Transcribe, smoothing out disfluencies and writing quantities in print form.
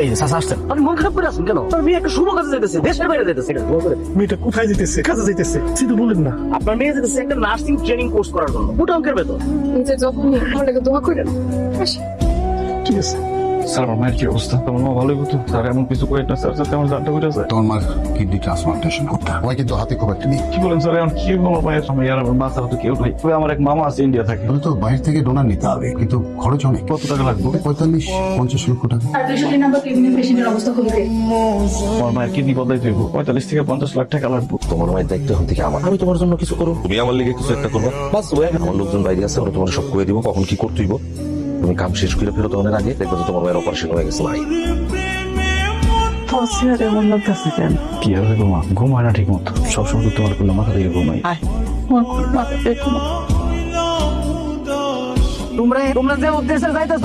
এই যে চাচা আসছেন, আপনি মন খারাপ করে আছেন কেন? আপনার মেয়ে একটা শুভ কাজে যেতেছে, দেশের বাইরে যেতেছে। মেয়েটা কোথায় যেতেছে? কাজে যেতেছে, সেটা বলেন না। আপনার মেয়ে যেতেছে একটা নার্সিং ট্রেনিং কোর্স করার জন্য, মোটা অঙ্কের বেতন। নিজের যখনই আমার লাগে দোয়া করেন। ঠিক আছে স্যার, আমার মায়ের কি অবস্থা? তোমার মা ভালোই হতো স্যার, এমন কিছু করে না স্যার, যাতে আমার জানতে করে যায়। তোমার মার কিডনি ট্রান্সপ্লান্টেশন করতে হয় কিন্তু হাতে খুব একটা নেই। কি বলেন স্যার? এখন কি হবো আমার মায়ের? আমি আর আমার মা ছাড়া তো কেউ নাই। তবে আমার এক মামা আছে, ইন্ডিয়া থাকে। তাহলে তো বাইরে থেকে ডোনার নিতে হবে, কিন্তু খরচ অনেক। কত টাকা লাগবে? 45-50 লক্ষ টাকা। আর 203 নম্বর কিডনি পেশেন্টের অবস্থা খুবই আমার মায়ের কিডনি বদলাই দেবো, 45 থেকে 50 লাখ টাকা লাগবে। তোমার মায়ের দায়িত্ব এখন থেকে আমার। আমি তোমার জন্য কিছু করবো, তুমি আমার লিগে কিছু একটা করবো। বাস আমার লোকজন বাইরে আছে, আমরা তোমার সব করে দিব। কখন কি করতে হইব তুমি কাম শেষ করে ফেরত আনার আগে দেখবে যে তোমার মায়ের অপারেশন হয়ে গেছে। ভাই এমন লাগতেছে কেন? কি আর হইব মা? ঘুমায় না ঠিক মতো, সবসময় তো তোমার কোনো মাথা থেকে ঘুমাই। তোমরা যে উদ্দেশ্যে যাইতেছো